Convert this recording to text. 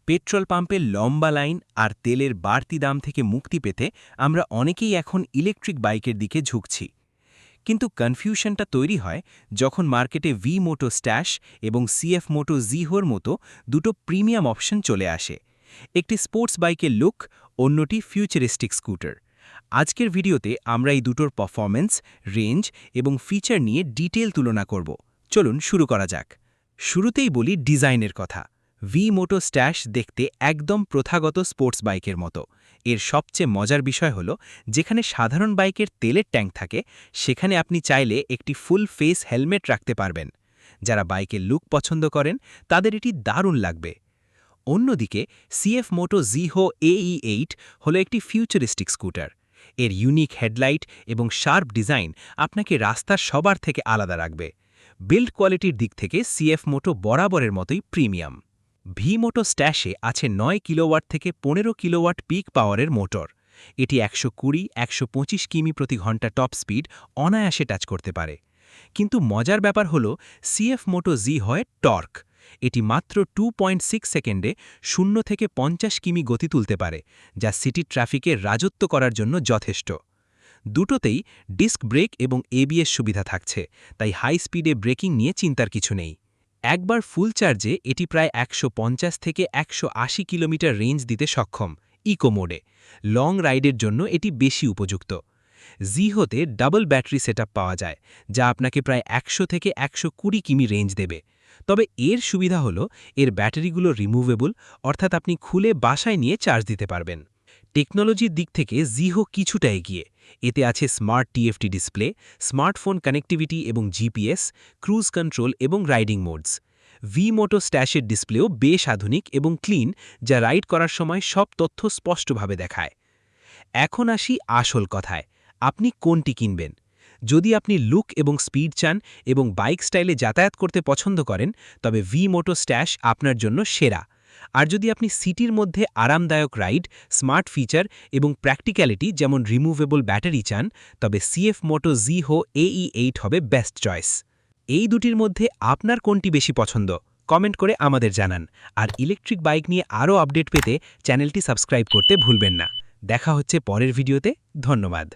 Petrol পাম্পের লম্বা line আর তেলের বাড়তি দাম থেকে মুক্তি পেতে আমরা অনেকেই এখন ইলেকট্রিক বাইকের দিকে ঝুঁকছি। কিন্তু কনফিউশনটা তৈরি হয় যখন মার্কেটে ভি মোটো স্ট্যাশ এবং সিএফ মোটো জিহোর মতো দুটো প্রিমিয়াম অপশন চলে আসে। একটি স্পোর্টস বাইকের লুক, অন্যটি ফিউচারিস্টিক স্কুটার। আজকের ভিডিওতে আমরা এই দুটোর পারফরম্যান্স, রেঞ্জ এবং ফিচার নিয়ে ডিটেল তুলনা করব। চলুন শুরু করা যাক। শুরুতেই বলি ডিজাইনের কথা। ভি মোটো স্ট্যাশ দেখতে একদম প্রথাগত স্পোর্টস বাইকের মতো। এর সবচেয়ে মজার বিষয় হলো, যেখানে সাধারণ বাইকের তেলের ট্যাঙ্ক থাকে, সেখানে আপনি চাইলে একটি ফুল ফেস হেলমেট রাখতে পারবেন। যারা বাইকের লুক পছন্দ করেন তাদের এটি দারুণ লাগবে। অন্যদিকে সিএফ মোটো জিহো AE8 হলো একটি ফিউচারিস্টিক স্কুটার। এর ইউনিক হেডলাইট এবং শার্প ডিজাইন আপনাকে রাস্তার সবার থেকে আলাদা রাখবে। বিল্ড কোয়ালিটির দিক থেকে সিএফ মোটো বরাবরের মতোই প্রিমিয়াম। ভি মোটো স্ট্যাশে আছে 9 কিলোওয়াট থেকে 15 কিলোওয়াট পিক পাওয়ারের মোটর। এটি 120-125 কিমি প্রতি ঘন্টা টপ স্পিড অনায়াসে টাচ করতে পারে। কিন্তু মজার ব্যাপার হলো, সিএফ মোটো জি হয় টর্ক। এটি মাত্র 2.6 সেকেন্ডে 0 থেকে 50 কিমি গতি তুলতে পারে, যা সিটি ট্রাফিকে রাজত্ব করার জন্য যথেষ্ট। দুটোতেই ডিস্ক ব্রেক এবং ABS সুবিধা থাকছে, তাই হাই স্পিডে ব্রেকিং নিয়ে চিন্তার কিছু নেই। একবার ফুল চার্জে এটি প্রায় 150 থেকে 180 কিলোমিটার রেঞ্জ দিতে সক্ষম ইকো মোডে। লং রাইডের জন্য এটি বেশি উপযুক্ত। জিহোতে ডাবল ব্যাটারি সেটআপ পাওয়া যায়, যা আপনাকে প্রায় 100 থেকে 120 কিমি রেঞ্জ দেবে। তবে এর সুবিধা হলো, এর ব্যাটারিগুলো রিমুভেবল, অর্থাৎ আপনি খুলে বাসায় নিয়ে চার্জ দিতে পারবেন। টেকনোলজির দিক থেকে জিহো কিছুটা এগিয়ে। এতে আছে smart TFT display, smartphone connectivity এবং GPS, ক্রুজ কন্ট্রোল এবং রাইডিং মোডস। ভি মোটো স্ট্যাশের ডিসপ্লেও বেশ আধুনিক এবং ক্লিন, যা রাইড করার সময় সব তথ্য স্পষ্টভাবে দেখায়। এখন আসি আসল কথায়, আপনি কোনটি কিনবেন? যদি আপনি লুক এবং স্পিড চান এবং বাইক স্টাইলে যাতায়াত করতে পছন্দ করেন, তবে ভি মোটো স্ট্যাশ আপনার জন্য সেরা। আর যদি আপনি সিটির মধ্যে আরামদায়ক রাইড, স্মার্ট ফিচার এবং প্র্যাকটিক্যালিটি যেমন রিমুভেবল ব্যাটারি চান, তবে সিএফ মোটো জিহো AE8 হবে বেস্ট চয়েস। এই দুটির মধ্যে আপনার কোনটি বেশি পছন্দ? কমেন্ট করে আমাদের জানান। আর ইলেকট্রিক বাইক নিয়ে আরও আপডেট পেতে চ্যানেলটি সাবস্ক্রাইব করতে ভুলবেন না। দেখা হচ্ছে পরের ভিডিওতে। ধন্যবাদ।